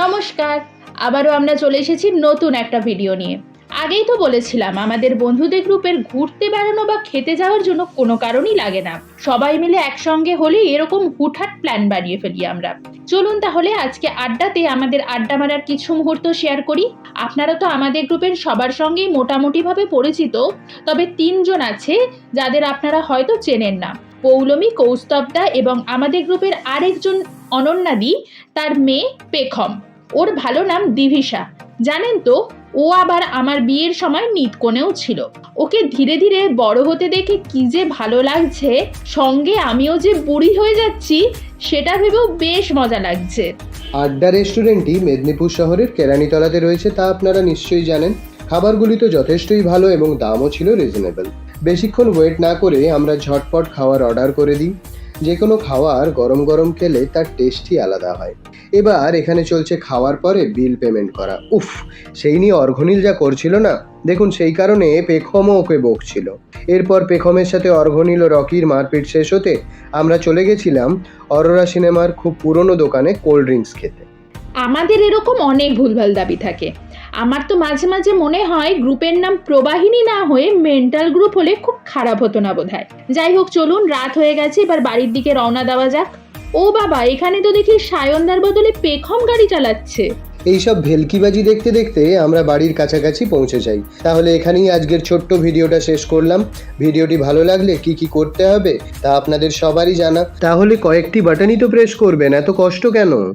নমস্কার, আবারও আমরা চলে এসেছি নতুন একটা ভিডিও নিয়ে। আগেই তো বলেছিলাম আমাদের বন্ধুদের গ্রুপের ঘুরতে বেড়ানো বা খেতে যাওয়ার জন্য কোনো কারণই লাগে না। সবাই মিলে একসঙ্গে হলে এরকম হুটহাট প্ল্যান বানিয়ে ফেলি আমরা। চলুন তাহলে আজকে আড্ডাতে আমাদের আড্ডা মারার কিছু মুহূর্ত শেয়ার করি। আপনারা তো আমাদের গ্রুপের সবার সঙ্গেই মোটামুটিভাবে পরিচিত, তবে 3 জন আছে যাদের আপনারা হয়তো চেনেন না। পৌলমী, কৌস্তবদা এবং আমাদের গ্রুপের আরেকজন অনন্যাদি, তার মেয়ে পেখম। ওর ভালো নাম দিভিশা। জানেন তো, ও আবার আমার বিয়ের সময় নিতকনেও ছিল। ওকে ধীরে ধীরে বড় হতে দেখে কি যে ভালো লাগছে, সঙ্গে আমিও যে বুড়ি হয়ে যাচ্ছি সেটা ভেবেও বেশ মজা লাগছে। আড্ডা রেস্টুরেন্টটি মেদিনীপুর শহরের কেরানীতলাতে রয়েছে, তা আপনারা নিশ্চয়ই জানেন। খাবারগুলি তো যথেষ্টই ভালো এবং দামও ছিল রিজনেবল। বেশিক্ষণ ওয়েট না করে আমরা ঝটপট খাওয়ার অর্ডার করে দিই। যে কোনো খাবার গরম গরম খেলে তার টেস্টই আলাদা হয়। এবার এখানে চলছে খাওয়ার পরে বিল পেমেন্ট করা। উফ, সেই নিয়ে অর্ঘনিল যা করছিল না, দেখুন সেই কারণে পেখমও ওকে বকছিল। এরপর পেখমের সাথে অর্ঘনিল ও রকির মারপিট শেষ হতে আমরা চলে গেছিলাম অরোরা সিনেমার খুব পুরনো দোকানে কোল্ড ড্রিঙ্কস খেতে। আমাদের এরকম অনেক ভুলভাল দাবি থাকে। আমার তো মাঝে মাঝে মনে হয় গ্রুপের নাম প্রবাহিনী না হয়ে মেন্টাল গ্রুপ হলে খুব খারাপ হতো না বোধহয়। যাই হোক, চলুন, রাত হয়ে গেছে, এবার বাড়ির দিকে রওনা দেওয়া যাক। ও বাবা, এখানে তো দেখি সায়নদার বদলে পেখম গাড়ি চালাচ্ছে। এইসব ভেলকিবাজি দেখতে দেখতে আমরা বাড়ির কাছাকাছি পৌঁছে যাই। তাহলে এখানেই আজকের ছোট্ট ভিডিওটা শেষ করলাম। ভিডিওটি ভালো লাগলে কি কি করতে হবে তা আপনাদের সবারই জানা। তাহলে কয়েকটি বাটনই তো প্রেস করবেন, এত কষ্ট কেন?